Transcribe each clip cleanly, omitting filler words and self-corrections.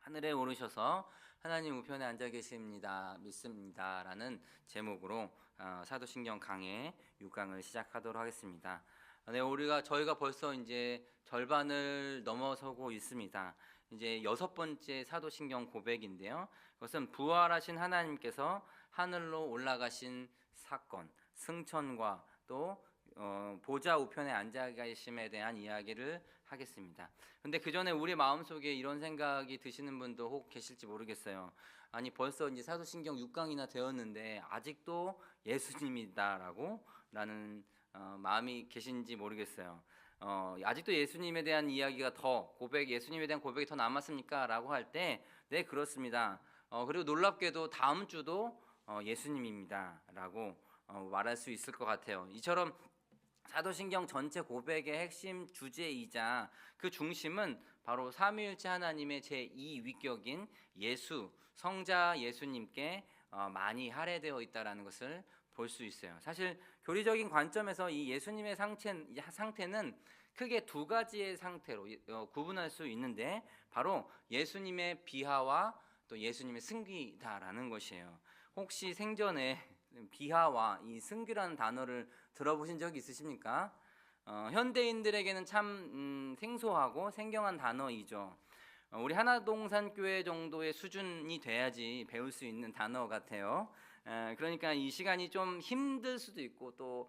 하늘에 오르셔서 하나님 우편에 앉아 계십니다. 믿습니다. 라는 제목으로 사도신경 강해 6강을 시작하도록 하겠습니다. 네, 저희가 벌써 이제 절반을 넘어서고 있습니다. 이제 6번째 사도신경 고백인데요. 그것은 부활하신 하나님께서 하늘로 올라가신 사건, 승천과 또 보좌 우편에 앉아 계심에 대한 이야기를 하겠습니다. 근데 그 전에 우리 마음속에 이런 생각이 드시는 분도 혹 계실지 모르겠어요. 아니 벌써 이제 사도신경 6강이나 되었는데 아직도 예수님이다라고 라는 마음이 계신지 모르겠어요. 아직도 예수님에 대한 이야기가 예수님에 대한 고백이 더 남았습니까? 라고 할 때 네, 그렇습니다. 그리고 놀랍게도 다음 주도 예수님입니다 라고 말할 수 있을 것 같아요. 이처럼 사도신경 전체 고백의 핵심 주제이자 그 중심은 바로 삼위일체 하나님의 제2위격인 예수, 성자 예수님께 많이 할애되어 있다는 것을 볼 수 있어요. 사실 교리적인 관점에서 이 예수님의 상태는 크게 두 가지의 상태로 구분할 수 있는데 바로 예수님의 비하와 또 예수님의 승귀다라는 것이에요. 혹시 생전에 비하와 이 승귀라는 단어를 들어보신 적이 있으십니까? 현대인들에게는 참 생소하고 생경한 단어이죠. 우리 하나동산교회 정도의 수준이 돼야지 배울 수 있는 단어 같아요. 그러니까 이 시간이 좀 힘들 수도 있고 또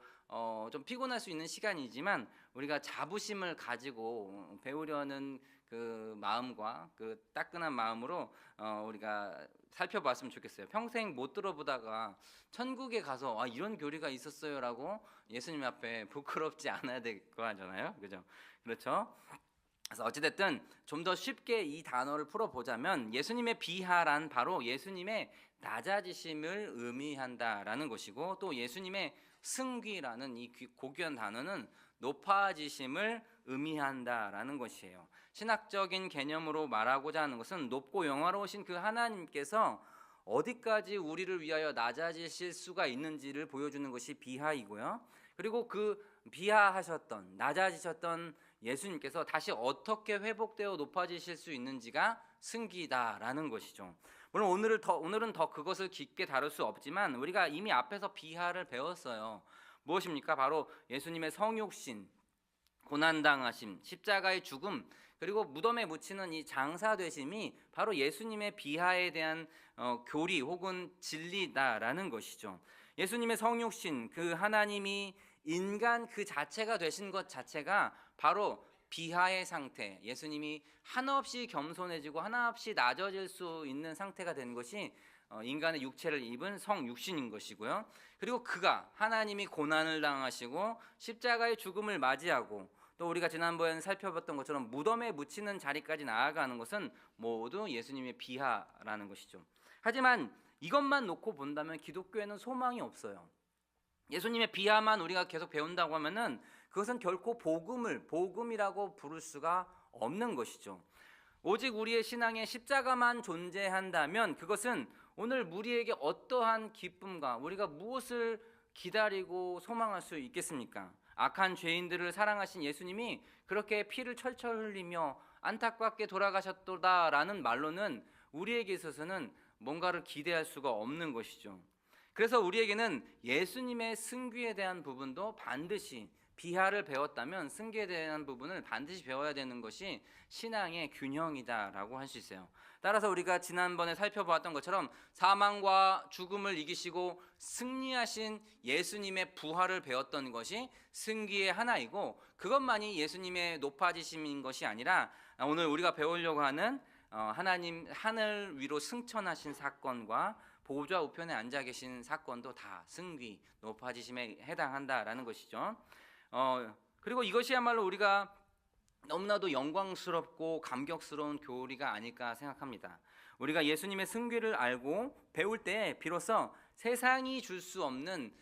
좀 피곤할 수 있는 시간이지만 우리가 자부심을 가지고 배우려는 그 마음과 그 따끈한 마음으로 우리가 살펴봤으면 좋겠어요. 평생 못 들어보다가 천국에 가서 이런 교리가 있었어요라고 예수님 앞에 부끄럽지 않아야 될 거잖아요. 그죠? 그렇죠? 그래서 어찌됐든 좀 더 쉽게 이 단어를 풀어보자면 예수님의 비하란 바로 예수님의 낮아지심을 의미한다라는 것이고 또 예수님의 승귀라는 이 고귀한 단어는 높아지심을 의미한다라는 것이에요. 신학적인 개념으로 말하고자 하는 것은 높고 영화로우신 그 하나님께서 어디까지 우리를 위하여 낮아지실 수가 있는지를 보여주는 것이 비하이고요. 그리고 그 낮아지셨던 예수님께서 다시 어떻게 회복되어 높아지실 수 있는지가 승기다라는 것이죠. 물론 오늘은 더 그것을 깊게 다룰 수 없지만 우리가 이미 앞에서 비하를 배웠어요. 무엇입니까? 바로 예수님의 성육신, 고난당하심, 십자가의 죽음, 그리고 무덤에 묻히는 이 장사되심이 바로 예수님의 비하에 대한 교리 혹은 진리다라는 것이죠. 예수님의 성육신, 그 하나님이 인간 그 자체가 되신 것 자체가 바로 비하의 상태, 예수님이 한없이 겸손해지고 한없이 낮아질 수 있는 상태가 된 것이 인간의 육체를 입은 성육신인 것이고요. 그리고 그가 하나님이 고난을 당하시고 십자가의 죽음을 맞이하고 또 우리가 지난번에 살펴봤던 것처럼 무덤에 묻히는 자리까지 나아가는 것은 모두 예수님의 비하라는 것이죠. 하지만 이것만 놓고 본다면 기독교에는 소망이 없어요. 예수님의 비하만 우리가 계속 배운다고 하면은 그것은 결코 복음이라고 부를 수가 없는 것이죠. 오직 우리의 신앙에 십자가만 존재한다면 그것은 오늘 우리에게 어떠한 기쁨과 우리가 무엇을 기다리고 소망할 수 있겠습니까? 악한 죄인들을 사랑하신 예수님이 그렇게 피를 철철 흘리며 안타깝게 돌아가셨도다라는 말로는 우리에게 있어서는 뭔가를 기대할 수가 없는 것이죠. 그래서 우리에게는 예수님의 승귀에 대한 부분도 반드시 비하를 배웠다면 승귀에 대한 부분을 반드시 배워야 되는 것이 신앙의 균형이다라고 할 수 있어요. 따라서 우리가 지난번에 살펴보았던 것처럼 사망과 죽음을 이기시고 승리하신 예수님의 부활을 배웠던 것이 승귀의 하나이고 그것만이 예수님의 높아지심인 것이 아니라 오늘 우리가 배우려고 하는 하나님 하늘 위로 승천하신 사건과 보좌 우편에 앉아 계신 사건도 다 승귀, 높아지심에 해당한다라는 것이죠. 그리고 이것이야말로 우리가 너무나도 영광스럽고 감격스러운 교리가 아닐까 생각합니다. 우리가 예수님의 승귀를 알고 배울 때 비로소 세상이 줄 수 없는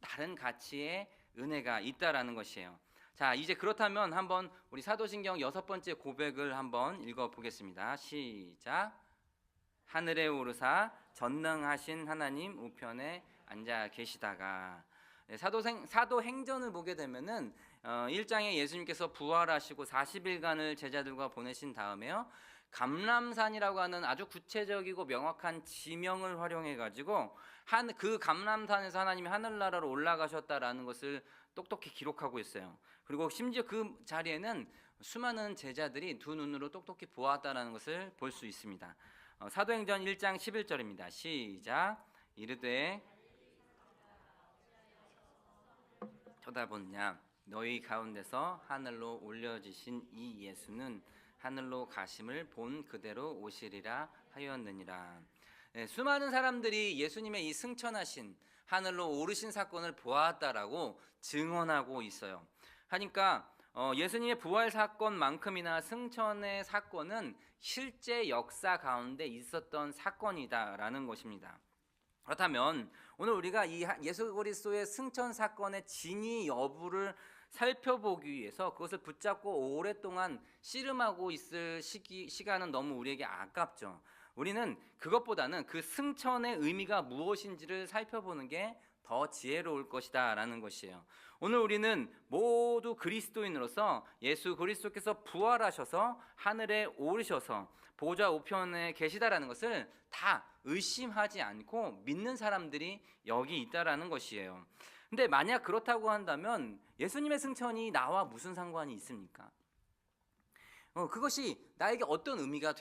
다른 가치의 은혜가 있다라는 것이에요. 자, 이제 그렇다면 한번 우리 사도신경 6번째 고백을 한번 읽어보겠습니다. 시작. 하늘에 오르사 전능하신 하나님 우편에 앉아 계시다가 사도행전을 보게 되면은 1장에 예수님께서 부활하시고 40일간을 제자들과 보내신 다음에요, 감람산이라고 하는 아주 구체적이고 명확한 지명을 활용해 가지고 그 감람산에서 하나님이 하늘나라로 올라가셨다라는 것을 똑똑히 기록하고 있어요. 그리고 심지어 그 자리에는 수많은 제자들이 두 눈으로 똑똑히 보았다라는 것을 볼 수 있습니다. 사도행전 1장 11절입니다. 시작. 이르되 쳐다보느냐, 너희 가운데서 하늘로 올려지신 이 예수는 하늘로 가심을 본 그대로 오시리라 하였느니라. 수많은 사람들이 예수님의 이 승천하신 하늘로 오르신 사건을 보았다라고 증언하고 있어요. 하니까 예수님의 부활 사건만큼이나 승천의 사건은 실제 역사 가운데 있었던 사건이다라는 것입니다. 그렇다면 오늘 우리가 이 예수 그리스도의 승천 사건의 진위 여부를 살펴보기 위해서 그것을 붙잡고 오랫동안 씨름하고 있을 시간은 너무 우리에게 아깝죠. 우리는 그것보다는 그 승천의 의미가 무엇인지를 살펴보는 게 더 지혜로울 것이다 라는 것이에요. 오늘 우리는 모두 그리스도인으로서 예수 그리스도께서 부활하셔서 하늘에 오르셔서 보좌 우편에 계시다라는 것을 다 의심하지 않고 믿는 사람들이 여기 있다라는 것이에요. 근데 만약 그렇다고 한다면 예수님의 승천이 나와 무슨 상관이 있습니까? 그것이 나에게 어떤 의미가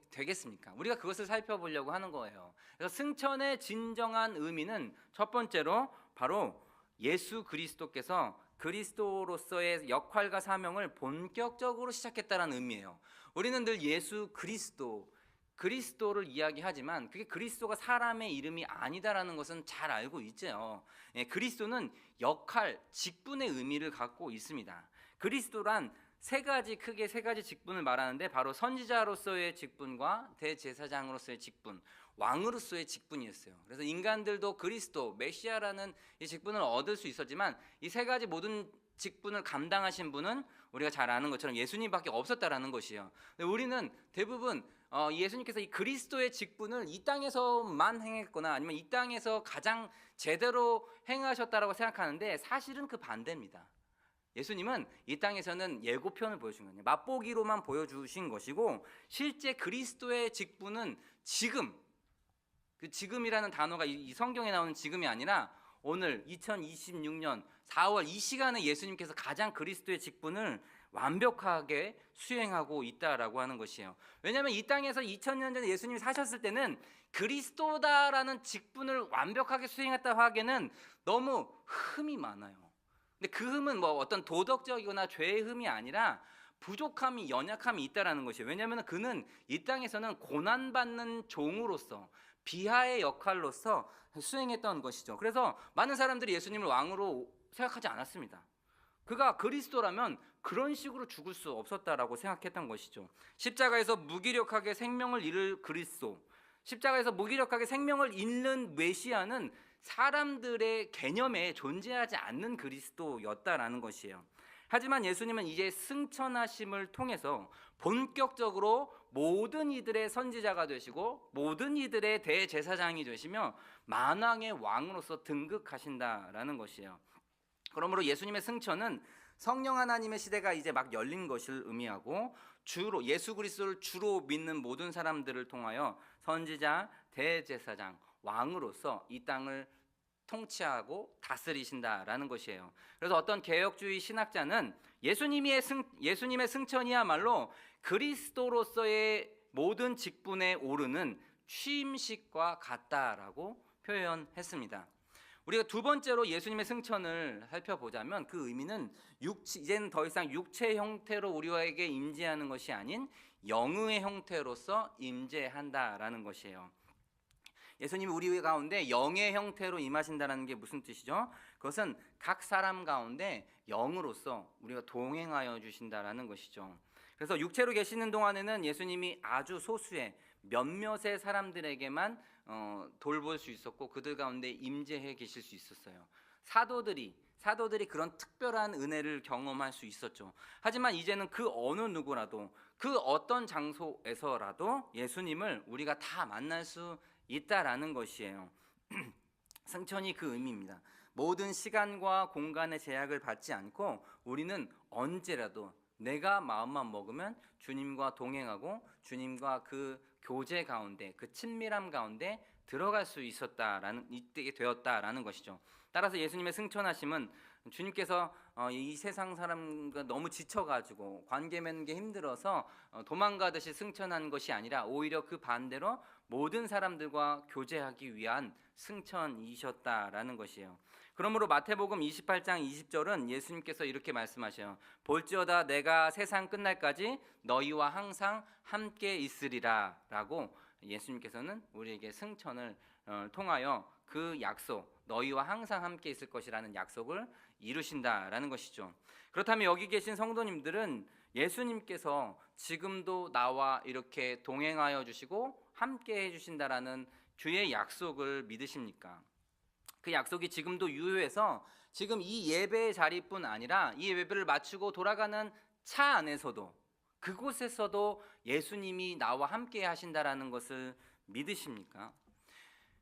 되겠습니까? 우리가 그것을 살펴보려고 하는 거예요. 그래서 승천의 진정한 의미는 첫 번째로 바로 예수 그리스도께서 그리스도로서의 역할과 사명을 본격적으로 시작했다는 의미예요. 우리는 늘 예수 그리스도를 이야기하지만 그게 그리스도가 사람의 이름이 아니다라는 것은 잘 알고 있죠. 그리스도는 역할, 직분의 의미를 갖고 있습니다. 그리스도란 크게 세 가지 직분을 말하는데 바로 선지자로서의 직분과 대제사장으로서의 직분, 왕으로서의 직분이었어요. 그래서 인간들도 그리스도, 메시아라는 이 직분을 얻을 수 있었지만 이 세 가지 모든 직분을 감당하신 분은 우리가 잘 아는 것처럼 예수님밖에 없었다라는 것이에요. 우리는 대부분 예수님께서 이 그리스도의 직분을 이 땅에서만 행했거나 아니면 이 땅에서 가장 제대로 행하셨다라고 생각하는데 사실은 그 반대입니다. 예수님은 이 땅에서는 예고편을 보여주신 거예요. 맛보기로만 보여주신 것이고 실제 그리스도의 직분은 지금, 그 지금이라는 단어가 이 성경에 나오는 지금이 아니라 오늘 2026년 4월 이 시간에 예수님께서 가장 그리스도의 직분을 완벽하게 수행하고 있다라고 하는 것이에요. 왜냐하면 이 땅에서 2000년 전에 예수님이 사셨을 때는 그리스도다라는 직분을 완벽하게 수행했다고 하기에는 너무 흠이 많아요. 근데 그 흠은 뭐 어떤 도덕적이거나 죄의 흠이 아니라 부족함이, 연약함이 있다라는 것이에요. 왜냐하면 그는 이 땅에서는 고난받는 종으로서 비하의 역할로서 수행했던 것이죠. 그래서 많은 사람들이 예수님을 왕으로 생각하지 않았습니다. 그가 그리스도라면 그런 식으로 죽을 수 없었다라고 생각했던 것이죠. 십자가에서 무기력하게 생명을 잃을 그리스도, 십자가에서 무기력하게 생명을 잃는 메시아는 사람들의 개념에 존재하지 않는 그리스도였다라는 것이에요. 하지만 예수님은 이제 승천하심을 통해서 본격적으로 모든 이들의 선지자가 되시고 모든 이들의 대제사장이 되시며 만왕의 왕으로서 등극하신다라는 것이에요. 그러므로 예수님의 승천은 성령 하나님의 시대가 이제 막 열린 것을 의미하고 주로 예수 그리스도를 주로 믿는 모든 사람들을 통하여 선지자, 대제사장, 왕으로서 이 땅을 통치하고 다스리신다라는 것이에요. 그래서 어떤 개혁주의 신학자는 예수님의 승천이야말로 그리스도로서의 모든 직분에 오르는 취임식과 같다라고 표현했습니다. 우리가 두 번째로 예수님의 승천을 살펴보자면 그 의미는 이제는 더 이상 육체 형태로 우리에게 임재하는 것이 아닌 영의 형태로서 임재한다라는 것이에요. 예수님이 우리 가운데 영의 형태로 임하신다는 게 무슨 뜻이죠? 그것은 각 사람 가운데 영으로서 우리가 동행하여 주신다라는 것이죠. 그래서 육체로 계시는 동안에는 예수님이 아주 소수의 몇몇의 사람들에게만 돌볼 수 있었고 그들 가운데 임재해 계실 수 있었어요. 사도들이 그런 특별한 은혜를 경험할 수 있었죠. 하지만 이제는 그 어느 누구라도 그 어떤 장소에서라도 예수님을 우리가 다 만날 수 있다라는 것이에요. 승천이 그 의미입니다. 모든 시간과 공간의 제약을 받지 않고 우리는 언제라도 내가 마음만 먹으면 주님과 동행하고 주님과 그 교제 가운데, 그 친밀함 가운데 들어갈 수 있게 되었다라는 것이죠. 따라서 예수님의 승천하심은 주님께서 이 세상 사람과 너무 지쳐가지고 관계 맺는 게 힘들어서 도망가듯이 승천한 것이 아니라 오히려 그 반대로 모든 사람들과 교제하기 위한 승천이셨다라는 것이에요. 그러므로 마태복음 28장 20절은 예수님께서 이렇게 말씀하셔요. 볼지어다 내가 세상 끝날까지 너희와 항상 함께 있으리라 라고 예수님께서는 우리에게 승천을 통하여 그 약속, 너희와 항상 함께 있을 것이라는 약속을 이루신다라는 것이죠. 그렇다면 여기 계신 성도님들은 예수님께서 지금도 나와 이렇게 동행하여 주시고 함께 해주신다라는 주의 약속을 믿으십니까? 그 약속이 지금도 유효해서 지금 이 예배의 자리뿐 아니라 이 예배를 마치고 돌아가는 차 안에서도, 그곳에서도 예수님이 나와 함께 하신다라는 것을 믿으십니까?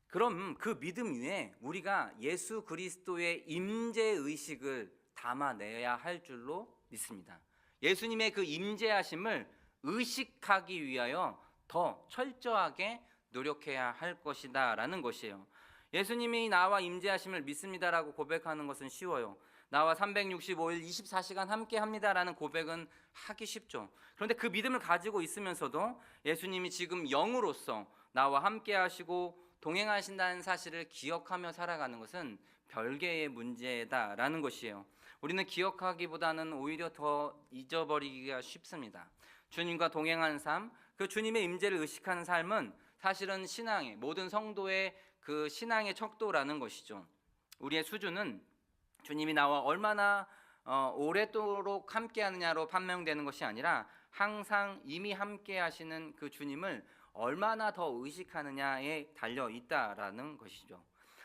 그럼 그 믿음 위에 우리가 예수 그리스도의 임재 의식을 담아내야 할 줄로 믿습니다. 예수님의 그 임재하심을 의식하기 위하여 더 철저하게 노력해야 할 것이다라는 것이에요. 예수님이 나와 임재하심을 믿습니다라고 고백하는 것은 쉬워요. 나와 365일 24시간 함께 합니다라는 고백은 하기 쉽죠. 그런데 그 믿음을 가지고 있으면서도 예수님이 지금 영으로서 나와 함께 하시고 동행하신다는 사실을 기억하며 살아가는 것은 별개의 문제다라는 것이에요. 우리는 기억하기보다는 오히려 더 잊어버리기가 쉽습니다. 주님과 동행하는 삶, 그 주님의 임재를 의식하는 삶은 사실은 신앙의, 모든 성도의 그 신앙의 척도라는 것이죠. 우리의 수준은 주님이 나와 얼마나 오랫도록 함께 하느냐로 판명되는 것이 아니라 항상 이미 함께 하시는 그 주님을 얼마나 더 의식하느냐에 달려 있다라는 것이죠.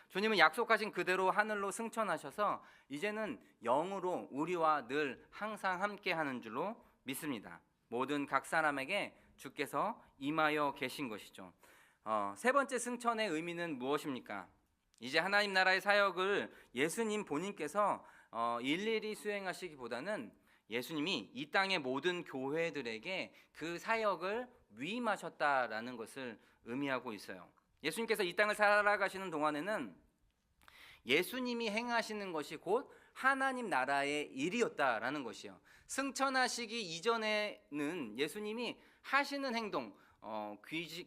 주님은 약속하신 그대로 하늘로 승천하셔서 이제는 영으로 우리와 늘 항상 함께 하는 줄로 믿습니다. 모든 각 사람에게 주께서 임하여 계신 것이죠. 세 번째 승천의 의미는 무엇입니까? 이제 하나님 나라의 사역을 예수님 본인께서 일일이 수행하시기보다는 예수님이 이 땅의 모든 교회들에게 그 사역을 위임하셨다라는 것을 의미하고 있어요. 예수님께서 이 땅을 살아가시는 동안에는 예수님이 행하시는 것이 곧 하나님 나라의 일이었다라는 것이요. 승천하시기 이전에는 예수님이 하시는 행동,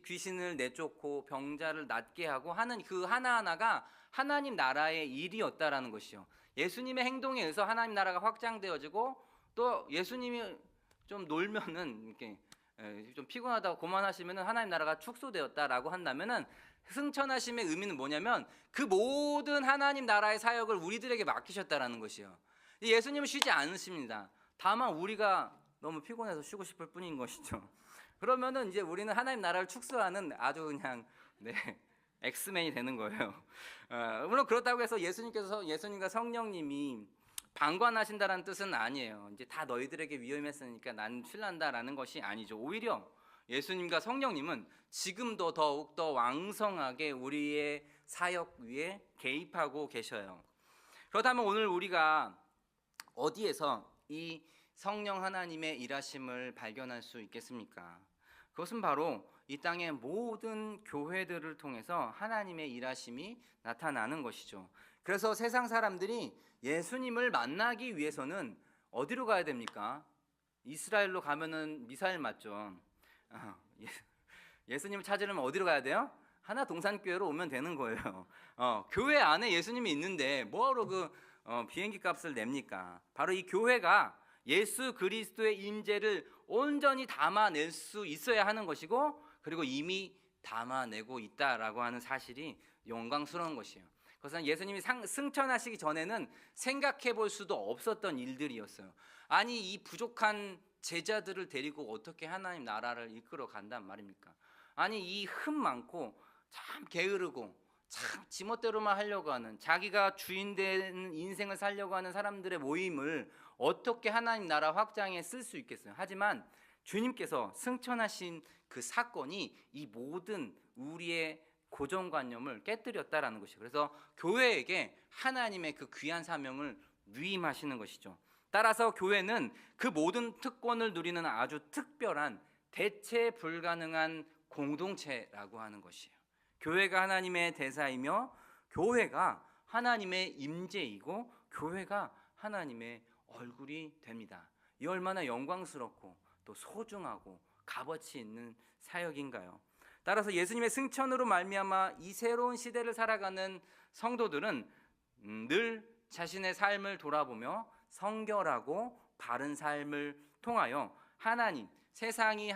귀신을 내쫓고 병자를 낫게 하고 하는 그 하나하나가 하나님 나라의 일이었다라는 것이요. 예수님의 행동에 의해서 하나님 나라가 확장되어지고 또 예수님이 좀 놀면은 이렇게 좀 피곤하다고 고만하시면은 하나님 나라가 축소되었다라고 한다면은 승천하심의 의미는 뭐냐면 그 모든 하나님 나라의 사역을 우리들에게 맡기셨다라는 것이요. 예수님은 쉬지 않으십니다. 다만 우리가 너무 피곤해서 쉬고 싶을 뿐인 것이죠. 그러면은 이제 우리는 하나님 나라를 축소하는 아주 그냥 엑스맨이 되는 거예요. 물론 그렇다고 해서 예수님과 성령님이 방관하신다라는 뜻은 아니에요. 이제 다 너희들에게 위임했으니까 난 쉴란다라는 것이 아니죠. 오히려 예수님과 성령님은 지금도 더욱더 왕성하게 우리의 사역 위에 개입하고 계셔요. 그렇다면 오늘 우리가 어디에서 이 성령 하나님의 일하심을 발견할 수 있겠습니까? 그것은 바로 이 땅의 모든 교회들을 통해서 하나님의 일하심이 나타나는 것이죠. 그래서 세상 사람들이 예수님을 만나기 위해서는 어디로 가야 됩니까? 이스라엘로 가면은 미사일 맞죠. 예수님을 찾으려면 어디로 가야 돼요? 하나 동산교회로 오면 되는 거예요. 교회 안에 예수님이 있는데 뭐하러 비행기 값을 냅니까? 바로 이 교회가 예수 그리스도의 임재를 온전히 담아낼 수 있어야 하는 것이고, 그리고 이미 담아내고 있다라고 하는 사실이 영광스러운 것이에요. 그것은 예수님이 승천하시기 전에는 생각해 볼 수도 없었던 일들이었어요. 아니 이 부족한 제자들을 데리고 어떻게 하나님 나라를 이끌어 간단 말입니까? 아니 이 흠 많고 참 게으르고 참 지멋대로만 하려고 하는, 자기가 주인 되는 인생을 살려고 하는 사람들의 모임을 어떻게 하나님 나라 확장에 쓸 수 있겠어요? 하지만 주님께서 승천하신 그 사건이 이 모든 우리의 고정관념을 깨뜨렸다라는 것이죠. 그래서 교회에게 하나님의 그 귀한 사명을 위임하시는 것이죠. 따라서 교회는 그 모든 특권을 누리는 아주 특별한 대체 불가능한 공동체라고 하는 것이에요. 교회가 하나님의 대사이며 교회가 하나님의 임재이고 교회가 하나님의 얼굴이 됩니다. 이 얼마나 영광스럽고 또 소중하고 값어치 있는 사역인가요? 따라서 예수님의 승천으로 말미암아 이 새로운 시대를 살아가는 성도들은 늘 자신의 삶을 돌아보며 성결하고 바른 삶을 통하여 하나님, 세상이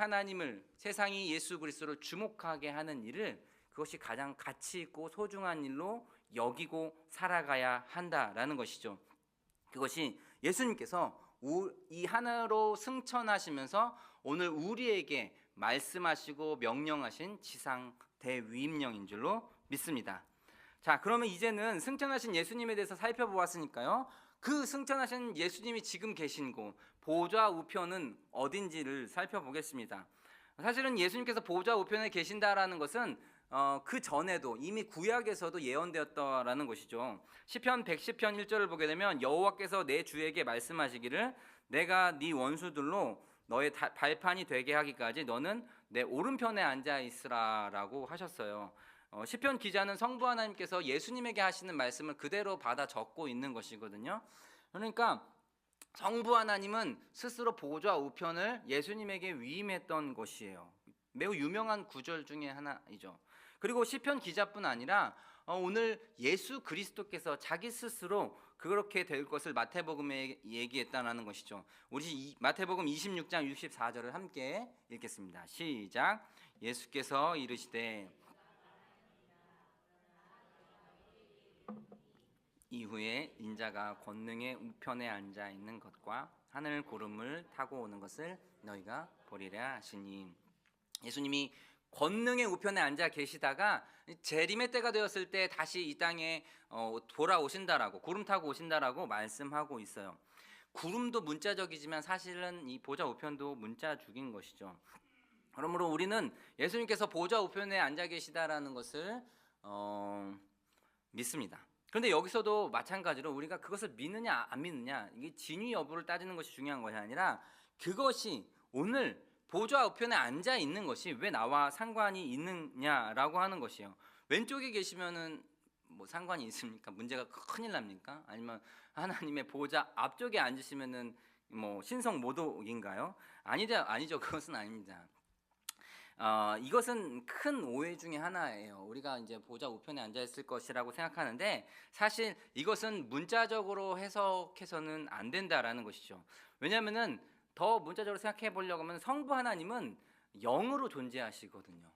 예수 그리스도를 주목하게 하는 일을 그것이 가장 가치 있고 소중한 일로 여기고 살아가야 한다라는 것이죠. 그것이 예수님께서 이 하늘로 승천하시면서 오늘 우리에게 말씀하시고 명령하신 지상 대위임령인 줄로 믿습니다. 자, 그러면 이제는 승천하신 예수님에 대해서 살펴보았으니까요. 그 승천하신 예수님이 지금 계신 곳 보좌 우편은 어딘지를 살펴보겠습니다. 사실은 예수님께서 보좌 우편에 계신다라는 것은 그 전에도 이미 구약에서도 예언되었다라는 것이죠. 시편 110편 1절을 보게 되면 여호와께서 내 주에게 말씀하시기를 내가 네 원수들로 너의 발판이 되게 하기까지 너는 내 오른편에 앉아 있으라라고 하셨어요. 시편 기자는 성부 하나님께서 예수님에게 하시는 말씀을 그대로 받아 적고 있는 것이거든요. 그러니까 성부 하나님은 스스로 보좌 우편을 예수님에게 위임했던 것이에요. 매우 유명한 구절 중에 하나이죠. 그리고 시편 기자뿐 아니라 오늘 예수 그리스도께서 자기 스스로 그렇게 될 것을 마태복음에 얘기했다는 것이죠. 우리 마태복음 26장 64절을 함께 읽겠습니다. 시작. 예수께서 이르시되 이후에 인자가 권능의 우편에 앉아 있는 것과 하늘 구름을 타고 오는 것을 너희가 보리라 하시니, 예수님이 권능의 우편에 앉아 계시다가 재림의 때가 되었을 때 다시 이 땅에 돌아오신다라고, 구름 타고 오신다라고 말씀하고 있어요. 구름도 문자적이지만 사실은 이 보좌 우편도 문자죽인 것이죠. 그러므로 우리는 예수님께서 보좌 우편에 앉아 계시다라는 것을 믿습니다. 그런데 여기서도 마찬가지로 우리가 그것을 믿느냐 안 믿느냐, 이게 진위 여부를 따지는 것이 중요한 것이 아니라 그것이 오늘 보좌 우편에 앉아 있는 것이 왜 나와 상관이 있느냐라고 하는 것이에요. 왼쪽에 계시면은 뭐 상관이 있습니까? 문제가 큰일 납니까? 아니면 하나님의 보좌 앞쪽에 앉으시면은 뭐 신성모독인가요? 아니죠. 그것은 아닙니다. 이것은 큰 오해 중에 하나예요. 우리가 이제 보좌 우편에 앉아 있을 것이라고 생각하는데 사실 이것은 문자적으로 해석해서는 안 된다라는 것이죠. 왜냐하면은 더 문자적으로 생각해 보려고 하면 성부 하나님은 영으로 존재하시거든요.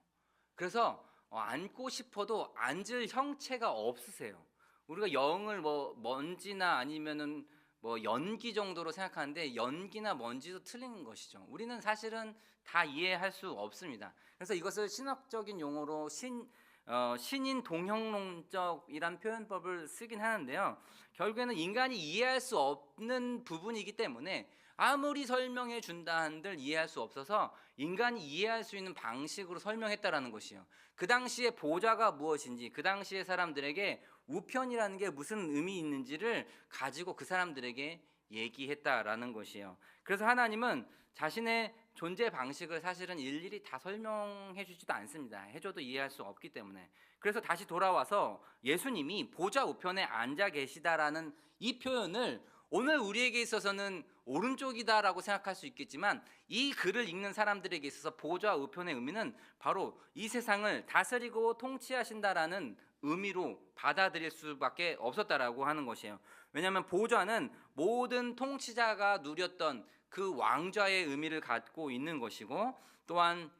그래서 앉고 싶어도 앉을 형체가 없으세요. 우리가 영을 뭐 먼지나 아니면은 뭐 연기 정도로 생각하는데 연기나 먼지도 틀린 것이죠. 우리는 사실은 다 이해할 수 없습니다. 그래서 이것을 신학적인 용어로 신인 동형론적이란 표현법을 쓰긴 하는데요. 결국에는 인간이 이해할 수 없는 부분이기 때문에 아무리 설명해 준다 한들 이해할 수 없어서 인간이 이해할 수 있는 방식으로 설명했다라는 것이에요. 그 당시에 보좌가 무엇인지, 그 당시에 사람들에게 우편이라는 게 무슨 의미 있는지를 가지고 그 사람들에게 얘기했다라는 것이에요. 그래서 하나님은 자신의 존재 방식을 사실은 일일이 다 설명해 주지도 않습니다. 해줘도 이해할 수 없기 때문에. 그래서 다시 돌아와서 예수님이 보좌 우편에 앉아 계시다라는 이 표현을 오늘 우리에게 있어서는 오른쪽이다라고 생각할 수 있겠지만 이 글을 읽는 사람들에게 있어서 보좌 우편의 의미는 바로 이 세상을 다스리고 통치하신다라는 의미로 받아들일 수밖에 없었다라고 하는 것이에요. 왜냐하면 보좌는 모든 통치자가 누렸던 그 왕좌의 의미를 갖고 있는 것이고, 또한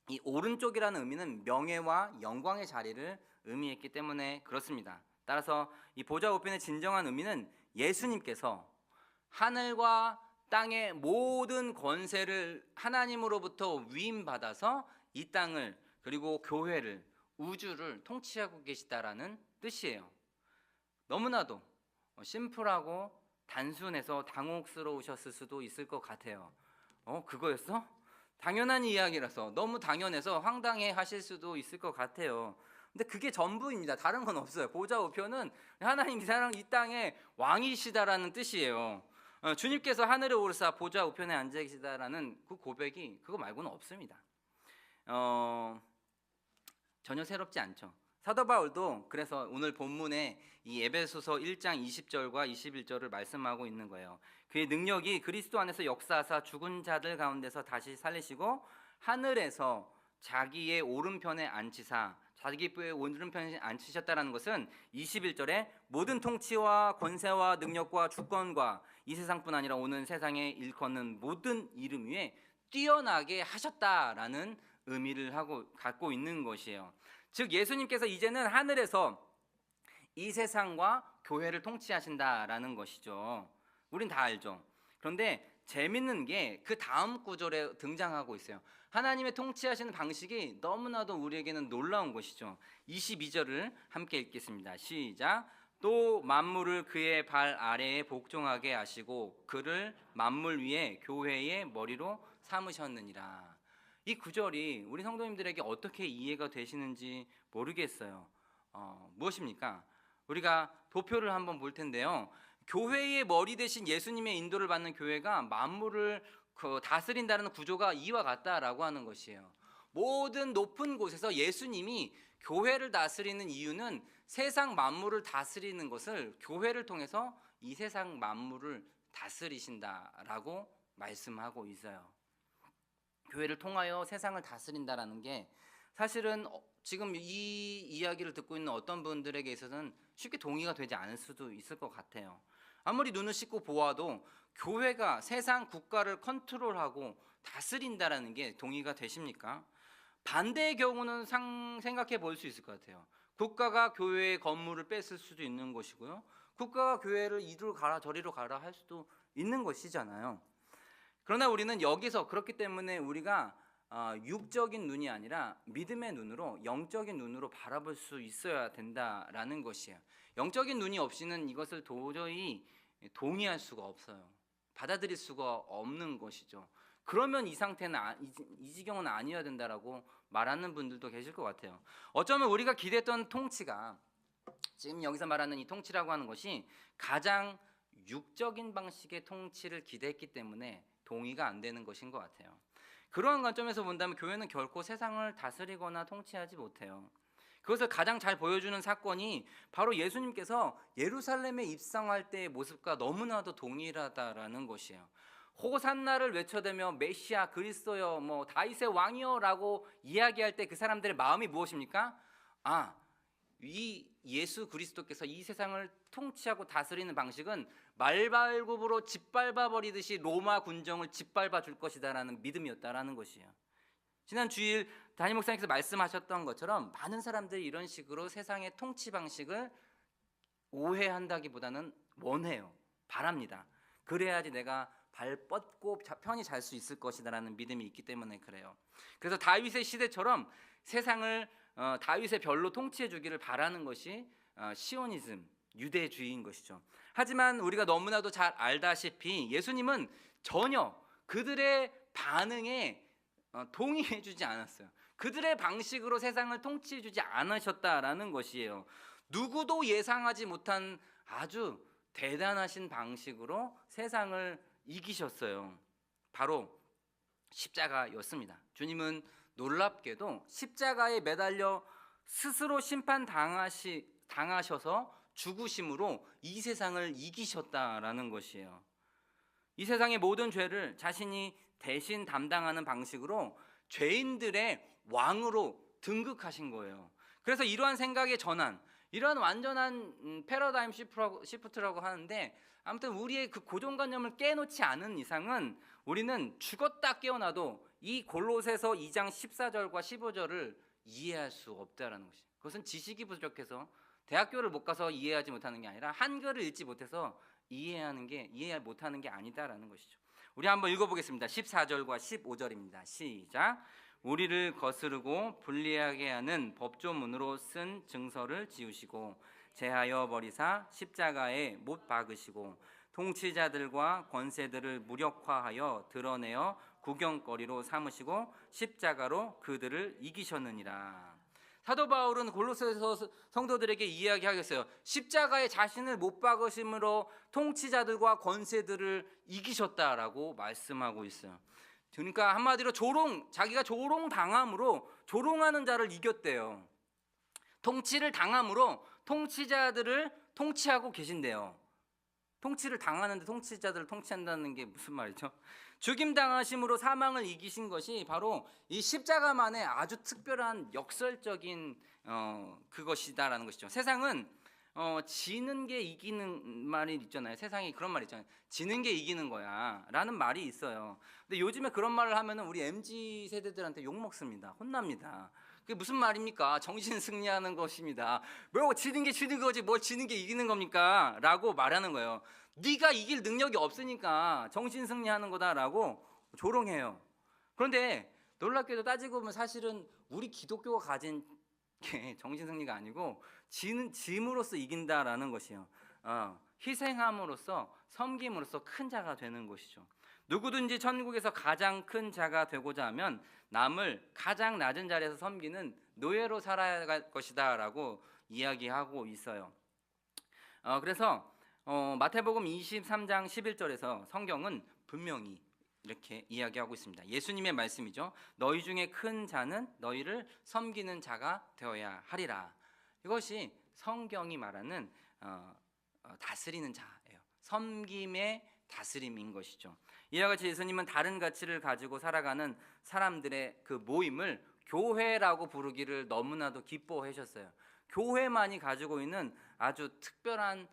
이 오른쪽이라는 의미는 명예와 영광의 자리를 의미했기 때문에 그렇습니다. 따라서 이 보좌 우편의 진정한 의미는 예수님께서 하늘과 땅의 모든 권세를 하나님으로부터 위임받아서 이 땅을, 그리고 교회를, 우주를 통치하고 계시다라는 뜻이에요. 너무나도 심플하고 단순해서 당혹스러우셨을 수도 있을 것 같아요. 그거였어? 당연한 이야기라서 너무 당연해서 황당해 하실 수도 있을 것 같아요. 근데 그게 전부입니다. 다른 건 없어요. 보좌 우편은 하나님 이 땅의 왕이시다라는 뜻이에요. 주님께서 하늘에 오르사 보좌 우편에 앉아 계시다라는 그 고백이 그거 말고는 없습니다. 전혀 새롭지 않죠. 사도 바울도 그래서 오늘 본문에 이 에베소서 1장 20절과 21절을 말씀하고 있는 거예요. 그의 능력이 그리스도 안에서 역사하사 죽은 자들 가운데서 다시 살리시고 하늘에서 자기의 오른편에 앉히사, 자기의 오른편에 앉히셨다라는 것은 21절에 모든 통치와 권세와 능력과 주권과 이 세상뿐 아니라 오는 세상에 일컫는 모든 이름 위에 뛰어나게 하셨다라는 의미를 갖고 있는 것이에요. 즉 예수님께서 이제는 하늘에서 이 세상과 교회를 통치하신다라는 것이죠. 우린 다 알죠. 그런데 재밌는 게 그 다음 구절에 등장하고 있어요. 하나님의 통치하시는 방식이 너무나도 우리에게는 놀라운 것이죠. 22절을 함께 읽겠습니다. 시작. 또 만물을 그의 발 아래에 복종하게 하시고 그를 만물 위에 교회의 머리로 삼으셨느니라. 이 구절이 우리 성도님들에게 어떻게 이해가 되시는지 모르겠어요. 무엇입니까? 우리가 도표를 한번 볼 텐데요. 교회의 머리 대신 예수님의 인도를 받는 교회가 만물을 다스린다는 구조가 이와 같다라고 하는 것이에요. 모든 높은 곳에서 예수님이 교회를 다스리는 이유는 세상 만물을 다스리는 것을 교회를 통해서 이 세상 만물을 다스리신다라고 말씀하고 있어요. 교회를 통하여 세상을 다스린다라는 게 사실은 지금 이 이야기를 듣고 있는 어떤 분들에게 있어서는 쉽게 동의가 되지 않을 수도 있을 것 같아요. 아무리 눈을 씻고 보아도 교회가 세상 국가를 컨트롤하고 다스린다라는 게 동의가 되십니까? 반대의 경우는 생각해 볼 수 있을 것 같아요. 국가가 교회의 건물을 뺏을 수도 있는 것이고요. 국가가 교회를 이리로 가라 저리로 가라 할 수도 있는 것이잖아요. 그러나 우리는 여기서 그렇기 때문에 우리가 육적인 눈이 아니라 믿음의 눈으로 영적인 눈으로 바라볼 수 있어야 된다라는 것이에요. 영적인 눈이 없이는 이것을 도저히 동의할 수가 없어요. 받아들일 수가 없는 것이죠. 그러면 이 상태는 이 지경은 아니어야 된다라고 말하는 분들도 계실 것 같아요. 어쩌면 우리가 기대했던 통치가 지금 여기서 말하는 이 통치라고 하는 것이 가장 육적인 방식의 통치를 기대했기 때문에 동의가 안 되는 것인 것 같아요. 그러한 관점에서 본다면 교회는 결코 세상을 다스리거나 통치하지 못해요. 그것을 가장 잘 보여주는 사건이 바로 예수님께서 예루살렘에 입성할 때의 모습과 너무나도 동일하다라는 것이에요. 호산나를 외쳐대며 메시아 그리스도여 다윗의 왕이여라고 이야기할 때 그 사람들의 마음이 무엇입니까? 이 예수 그리스도께서 이 세상을 통치하고 다스리는 방식은 말발굽으로 짓밟아 버리듯이 로마 군정을 짓밟아 줄 것이다라는 믿음이었다라는 것이에요. 지난 주일 담임 목사님께서 말씀하셨던 것처럼 많은 사람들이 이런 식으로 세상의 통치 방식을 오해한다기보다는 원해요. 바랍니다. 그래야지 내가 발 뻗고 편히 잘 수 있을 것이다라는 믿음이 있기 때문에 그래요. 그래서 다윗의 시대처럼 세상을 다윗의 별로 통치해 주기를 바라는 것이 시오니즘, 유대주의인 것이죠. 하지만 우리가 너무나도 잘 알다시피 예수님은 전혀 그들의 반응에 동의해 주지 않았어요. 그들의 방식으로 세상을 통치해 주지 않으셨다라는 것이에요. 누구도 예상하지 못한 아주 대단하신 방식으로 세상을 이기셨어요. 바로 십자가였습니다. 주님은 놀랍게도 십자가에 매달려 스스로 심판당하셔서 죽으심으로 이 세상을 이기셨다라는 것이에요. 이 세상의 모든 죄를 자신이 대신 담당하는 방식으로 죄인들의 왕으로 등극하신 거예요. 그래서 이러한 생각의 전환, 이러한 완전한 패러다임 시프트라고 하는데 아무튼 우리의 그 고정관념을 깨놓지 않은 이상은 우리는 죽었다 깨어나도 이 골로새서 2장 14절과 15절을 이해할 수 없다라는 것이죠. 그것은 지식이 부족해서 대학교를 못 가서 이해하지 못하는 게 아니라 한글을 읽지 못해서 이해 못하는 게 아니다라는 것이죠. 우리 한번 읽어보겠습니다. 14절과 15절입니다. 시작. 우리를 거스르고 불리하게 하는 법조문으로 쓴 증서를 지우시고 제하여 버리사 십자가에 못 박으시고 통치자들과 권세들을 무력화하여 드러내어 구경거리로 삼으시고 십자가로 그들을 이기셨느니라. 사도 바울은 골로새서 성도들에게 이야기하겠어요. 십자가에 자신을 못 박으심으로 통치자들과 권세들을 이기셨다라고 말씀하고 있어요. 그러니까 한마디로 자기가 조롱당함으로 조롱하는 자를 이겼대요. 통치를 당함으로 통치자들을 통치하고 계신대요. 통치를 당하는데 통치자들을 통치한다는 게 무슨 말이죠? 죽임당하심으로 사망을 이기신 것이 바로 이 십자가만의 아주 특별한 역설적인 그것이다라는 것이죠. 세상은 지는 게 이기는 말이 있잖아요. 세상이 그런 말 있잖아요. 지는 게 이기는 거야 라는 말이 있어요. 근데 요즘에 그런 말을 하면은 우리 MZ 세대들한테 욕 먹습니다. 혼납니다. 그게 무슨 말입니까? 정신 승리하는 것입니다. 뭐 지는 게 지는 거지 뭘 지는 게 이기는 겁니까? 라고 말하는 거예요. 네가 이길 능력이 없으니까 정신 승리하는 거다라고 조롱해요. 그런데 놀랍게도 따지고 보면 사실은 우리 기독교가 가진 게 정신 승리가 아니고 짐으로써 이긴다라는 것이에요. 희생함으로써 섬김으로써 큰 자가 되는 것이죠. 누구든지 천국에서 가장 큰 자가 되고자 하면 남을 가장 낮은 자리에서 섬기는 노예로 살아야 할 것이다 라고 이야기하고 있어요. 그래서 마태복음 23장 11절에서 성경은 분명히 이렇게 이야기하고 있습니다. 예수님의 말씀이죠. 너희 중에 큰 자는 너희를 섬기는 자가 되어야 하리라. 이것이 성경이 말하는 다스리는 자예요. 섬김의 다스림인 것이죠. 이와 같이 예수님은 다른 가치를 가지고 살아가는 사람들의 그 모임을 교회라고 부르기를 너무나도 기뻐하셨어요. 교회만이 가지고 있는 아주 특별한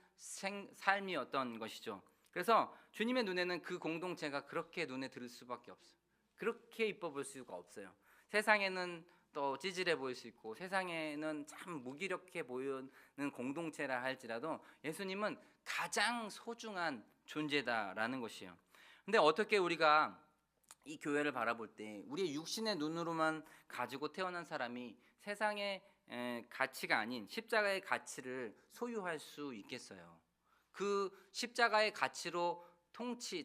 삶이었던 것이죠. 그래서 주님의 눈에는 그 공동체가 그렇게 눈에 들을 수밖에 없어요. 그렇게 이뻐 보일 수가 없어요. 세상에는 또 찌질해 보일 수 있고 세상에는 참 무기력해 보이는 공동체라 할지라도 예수님은 가장 소중한 존재다라는 것이에요. 근데 어떻게 우리가 이 교회를 바라볼 때 우리의 육신의 눈으로만 가지고 태어난 사람이 세상의 가치가 아닌 십자가의 가치를 소유할 수 있겠어요? 그 십자가의 가치로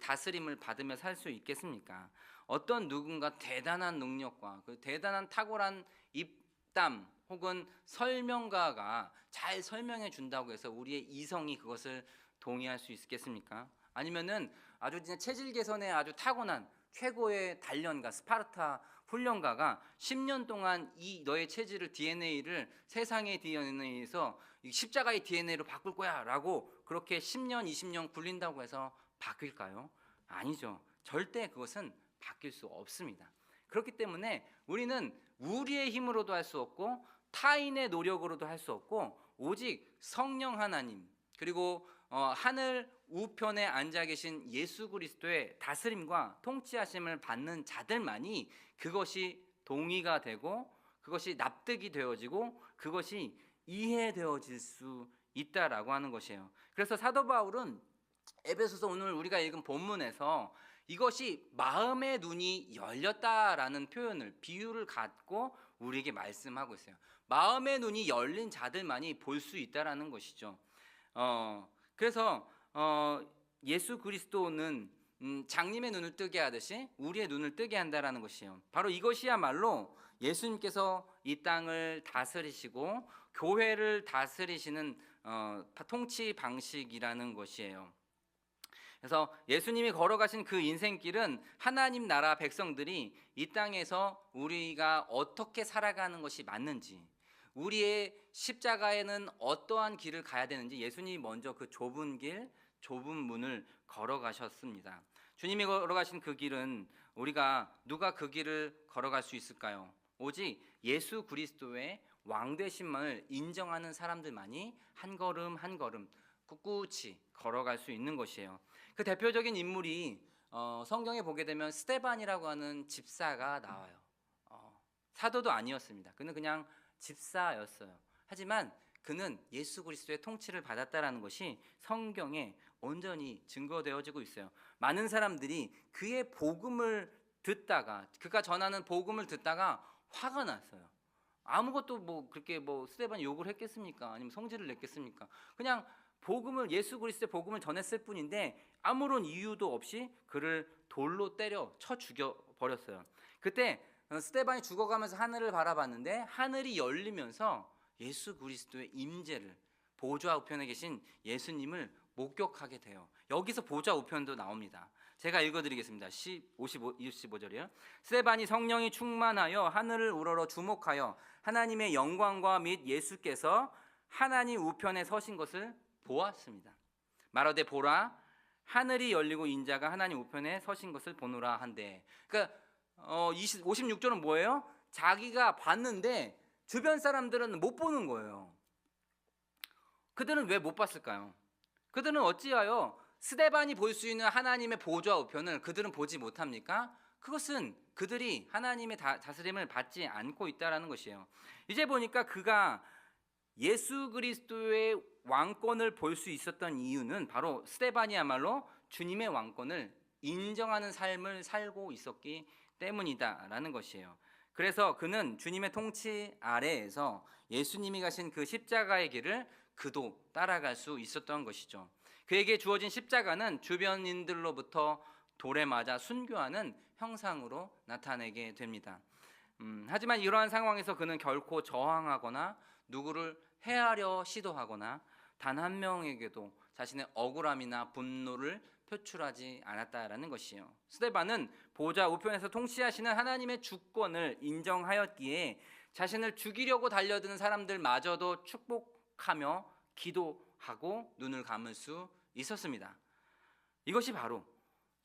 다스림을 받으며 살 수 있겠습니까? 어떤 누군가 대단한 능력과 그 대단한 탁월한 입담 혹은 설명가가 잘 설명해 준다고 해서 우리의 이성이 그것을 동의할 수 있겠습니까? 아니면은 아주 진짜 체질 개선에 아주 타고난 최고의 단련가 스파르타 훈련가가 10년 동안 이 너의 체질을 DNA를 세상의 DNA에서 십자가의 DNA로 바꿀 거야 라고 그렇게 10년 20년 굴린다고 해서 바뀔까요? 아니죠. 절대 그것은 바뀔 수 없습니다. 그렇기 때문에 우리는 우리의 힘으로도 할 수 없고 타인의 노력으로도 할 수 없고 오직 성령 하나님 그리고 하늘 우편에 앉아 계신 예수 그리스도의 다스림과 통치하심을 받는 자들만이 그것이 동의가 되고 그것이 납득이 되어지고 그것이 이해되어질 수 있다라고 하는 것이에요. 그래서 사도 바울은 에베소서 오늘 우리가 읽은 본문에서 이것이 마음의 눈이 열렸다라는 비유를 갖고 우리에게 말씀하고 있어요. 마음의 눈이 열린 자들만이 볼 수 있다라는 것이죠. 그래서 예수 그리스도는 장님의 눈을 뜨게 하듯이 우리의 눈을 뜨게 한다라는 것이에요. 바로 이것이야말로 예수님께서 이 땅을 다스리시고 교회를 다스리시는 통치 방식이라는 것이에요. 그래서 예수님이 걸어가신 그 인생길은 하나님 나라 백성들이 이 땅에서 우리가 어떻게 살아가는 것이 맞는지 우리의 십자가에는 어떠한 길을 가야 되는지 예수님이 먼저 그 좁은 길, 좁은 문을 걸어가셨습니다. 주님이 걸어가신 그 길은 누가 그 길을 걸어갈 수 있을까요? 오직 예수 그리스도의 왕되심을 인정하는 사람들만이 한 걸음 한 걸음 꿋꿋이 걸어갈 수 있는 것이에요. 그 대표적인 인물이 성경에 보게 되면 스데반이라고 하는 집사가 나와요. 사도도 아니었습니다. 그는 그냥 집사였어요. 하지만 그는 예수 그리스도의 통치를 받았다라는 것이 성경에 온전히 증거되어지고 있어요. 많은 사람들이 그의 복음을 듣다가 그가 전하는 복음을 듣다가 화가 났어요. 아무것도 그렇게 스데반이 욕을 했겠습니까? 아니면 성질을 냈겠습니까? 그냥 예수 그리스도의 복음을 전했을 뿐인데 아무런 이유도 없이 그를 돌로 때려 쳐 죽여 버렸어요. 그때 스데반이 죽어가면서 하늘을 바라봤는데 하늘이 열리면서 예수 그리스도의 임재를, 보좌 우편에 계신 예수님을 목격하게 돼요. 여기서 보좌 우편도 나옵니다. 제가 읽어드리겠습니다. 25절이요. 스데반이 성령이 충만하여 하늘을 우러러 주목하여 하나님의 영광과 및 예수께서 하나님 우편에 서신 것을 보았습니다. 말하되 보라, 하늘이 열리고 인자가 하나님 우편에 서신 것을 보노라 한대. 그러니까 56절은 뭐예요? 자기가 봤는데 주변 사람들은 못 보는 거예요. 그들은 왜 못 봤을까요? 그들은 어찌하여 스데반이 볼 수 있는 하나님의 보좌 우편을 그들은 보지 못합니까? 그것은 그들이 하나님의 다스림을 받지 않고 있다라는 것이에요. 이제 보니까 그가 예수 그리스도의 왕권을 볼 수 있었던 이유는 바로 스데반이야말로 주님의 왕권을 인정하는 삶을 살고 있었기 때문이다라는 것이에요. 그래서 그는 주님의 통치 아래에서 예수님이 가신 그 십자가의 길을 그도 따라갈 수 있었던 것이죠. 그에게 주어진 십자가는 주변인들로부터 돌에 맞아 순교하는 형상으로 나타내게 됩니다. 하지만 이러한 상황에서 그는 결코 저항하거나 누구를 해하려 시도하거나 단 한 명에게도 자신의 억울함이나 분노를 표출하지 않았다라는 것이에요. 스데반은 보좌 우편에서 통치하시는 하나님의 주권을 인정하였기에 자신을 죽이려고 달려드는 사람들마저도 축복하며 기도하고 눈을 감을 수 있었습니다. 이것이 바로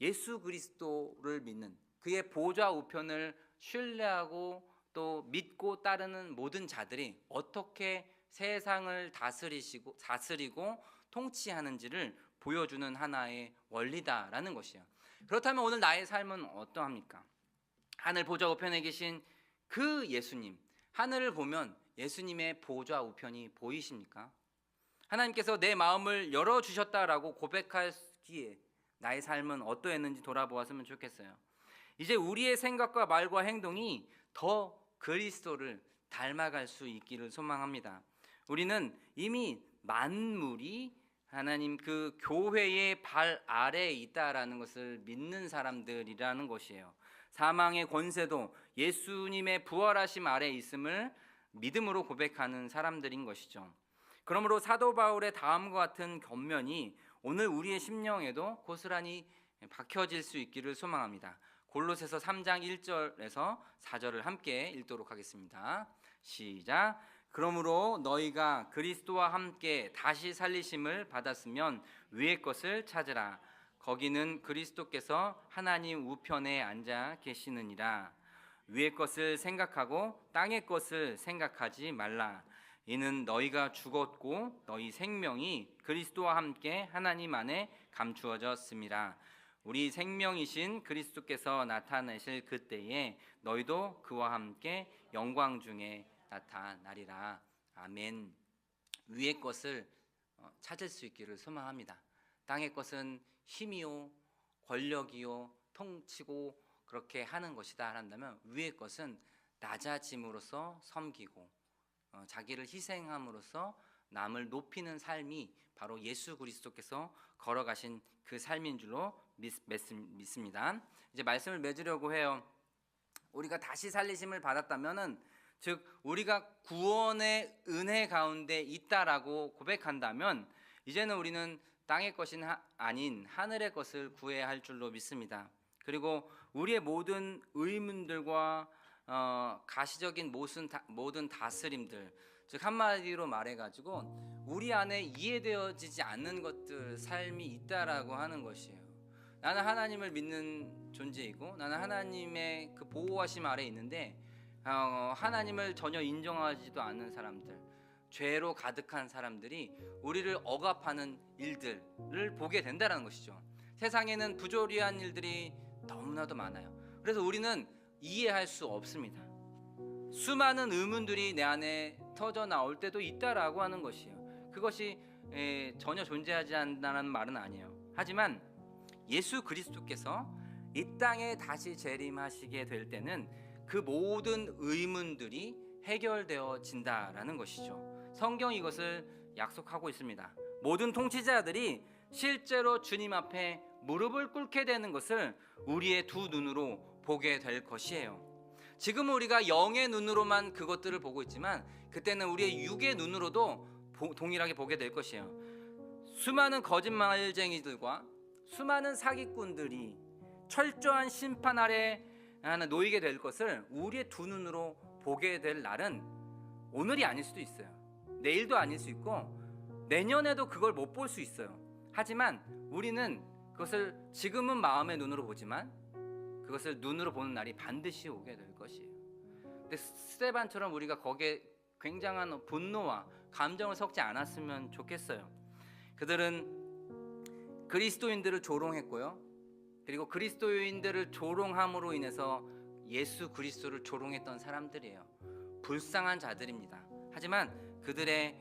예수 그리스도를 믿는, 그의 보좌 우편을 신뢰하고 또 믿고 따르는 모든 자들이 어떻게 세상을 다스리고 통치하는지를 보여주는 하나의 원리다라는 것이에요. 그렇다면 오늘 나의 삶은 어떠합니까? 하늘 보좌 우편에 계신 그 예수님, 하늘을 보면 예수님의 보좌 우편이 보이십니까? 하나님께서 내 마음을 열어주셨다라고 고백하기에 나의 삶은 어떠했는지 돌아보았으면 좋겠어요. 이제 우리의 생각과 말과 행동이 더 그리스도를 닮아갈 수 있기를 소망합니다. 우리는 이미 만물이 하나님 그 교회의 발 아래에 있다라는 것을 믿는 사람들이라는 것이에요. 사망의 권세도 예수님의 부활하심 아래에 있음을 믿음으로 고백하는 사람들인 것이죠. 그러므로 사도 바울의 다음과 같은 권면이 오늘 우리의 심령에도 고스란히 박혀질 수 있기를 소망합니다. 골로새서 3장 1절에서 4절을 함께 읽도록 하겠습니다. 시작. 그러므로 너희가 그리스도와 함께 다시 살리심을 받았으면 위의 것을 찾으라. 거기는 그리스도께서 하나님 우편에 앉아 계시느니라. 위의 것을 생각하고 땅의 것을 생각하지 말라. 이는 너희가 죽었고 너희 생명이 그리스도와 함께 하나님 안에 감추어졌음이라. 우리 생명이신 그리스도께서 나타나실 그때에 너희도 그와 함께 영광 중에 나타나리라. 아멘. 위의 것을 찾을 수 있기를 소망합니다. 땅의 것은 힘이요 권력이요 통치고 그렇게 하는 것이다 한다면 위의 것은 낮아짐으로써 섬기고 자기를 희생함으로써 남을 높이는 삶이 바로 예수 그리스도께서 걸어가신 그 삶인 줄로 믿습니다. 이제 말씀을 맺으려고 해요. 우리가 다시 살리심을 받았다면은, 즉 우리가 구원의 은혜 가운데 있다라고 고백한다면 이제는 우리는 땅의 것이 아닌 하늘의 것을 구해야 할 줄로 믿습니다. 그리고 우리의 모든 의문들과 가시적인 모든 다스림들, 즉 한마디로 말해가지고 우리 안에 이해되어지지 않는 것들, 삶이 있다라고 하는 것이에요. 나는 하나님을 믿는 존재이고 나는 하나님의 그 보호하심 아래 있는데 하나님을 전혀 인정하지도 않는 사람들, 죄로 가득한 사람들이 우리를 억압하는 일들을 보게 된다는 것이죠. 세상에는 부조리한 일들이 너무나도 많아요. 그래서 우리는 이해할 수 없습니다. 수많은 의문들이 내 안에 터져 나올 때도 있다라고 하는 것이에요. 그것이 전혀 존재하지 않는다는 말은 아니에요. 하지만 예수 그리스도께서 이 땅에 다시 재림하시게 될 때는 그 모든 의문들이 해결되어진다라는 것이죠. 성경이 이것을 약속하고 있습니다. 모든 통치자들이 실제로 주님 앞에 무릎을 꿇게 되는 것을 우리의 두 눈으로 보게 될 것이에요. 지금은 우리가 영의 눈으로만 그것들을 보고 있지만 그때는 우리의 육의 눈으로도 동일하게 보게 될 것이에요. 수많은 거짓말쟁이들과 수많은 사기꾼들이 철저한 심판 아래 놓이게 될 것을 우리의 두 눈으로 보게 될 날은 오늘이 아닐 수도 있어요. 내일도 아닐 수 있고 내년에도 그걸 못 볼 수 있어요. 하지만 우리는 그것을 지금은 마음의 눈으로 보지만 그것을 눈으로 보는 날이 반드시 오게 될 것이에요. 근데 스데반처럼 우리가 거기에 굉장한 분노와 감정을 섞지 않았으면 좋겠어요. 그들은 그리스도인들을 조롱했고요. 그리고 그리스도인들을 조롱함으로 인해서 예수 그리스도를 조롱했던 사람들이에요. 불쌍한 자들입니다. 하지만 그들의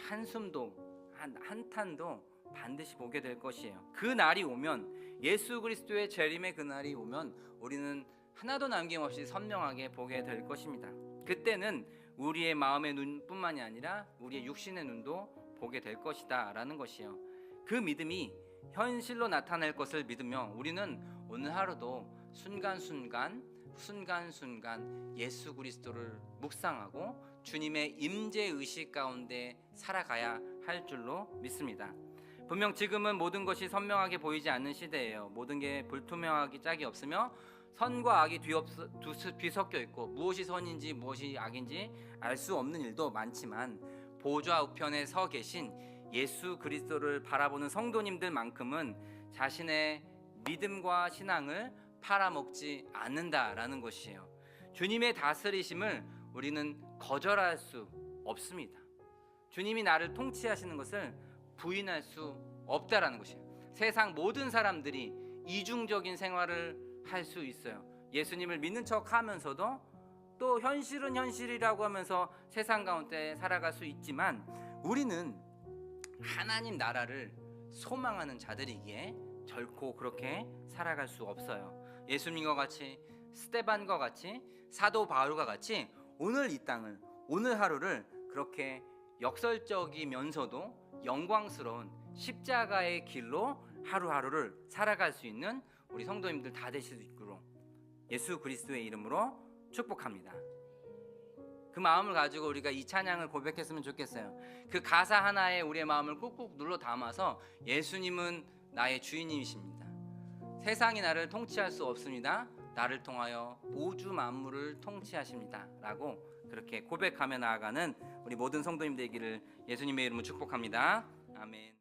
한숨도 한탄도 반드시 보게 될 것이에요. 그 날이 오면, 예수 그리스도의 재림의 그 날이 오면 우리는 하나도 남김없이 선명하게 보게 될 것입니다. 그때는 우리의 마음의 눈뿐만이 아니라 우리의 육신의 눈도 보게 될 것이다 라는 것이에요. 그 믿음이 현실로 나타날 것을 믿으며 우리는 오늘 하루도 순간순간 예수 그리스도를 묵상하고 주님의 임재 의식 가운데 살아가야 할 줄로 믿습니다. 분명 지금은 모든 것이 선명하게 보이지 않는 시대예요. 모든 게 불투명하기 짝이 없으며 선과 악이 뒤섞여 있고 무엇이 선인지 무엇이 악인지 알 수 없는 일도 많지만 보좌 우편에 서 계신 예수 그리스도를 바라보는 성도님들만큼은 자신의 믿음과 신앙을 팔아먹지 않는다라는 것이에요. 주님의 다스리심을 우리는 거절할 수 없습니다. 주님이 나를 통치하시는 것을 부인할 수 없다라는 것이에요. 세상 모든 사람들이 이중적인 생활을 할 수 있어요. 예수님을 믿는 척 하면서도 또 현실은 현실이라고 하면서 세상 가운데 살아갈 수 있지만 우리는 하나님 나라를 소망하는 자들이기에 결코 그렇게 살아갈 수 없어요. 예수님과 같이, 스데반과 같이, 사도 바울과 같이 오늘 이 땅을, 오늘 하루를 그렇게 역설적이면서도 영광스러운 십자가의 길로 하루하루를 살아갈 수 있는 우리 성도님들 다 되실 수 있도록 예수 그리스도의 이름으로 축복합니다. 그 마음을 가지고 우리가 이 찬양을 고백했으면 좋겠어요. 그 가사 하나에 우리의 마음을 꾹꾹 눌러 담아서 예수님은 나의 주인님이십니다. 세상이 나를 통치할 수 없습니다. 나를 통하여 우주 만물을 통치하십니다 라고 그렇게 고백하며 나아가는 우리 모든 성도님 되기를 예수님의 이름으로 축복합니다. 아멘.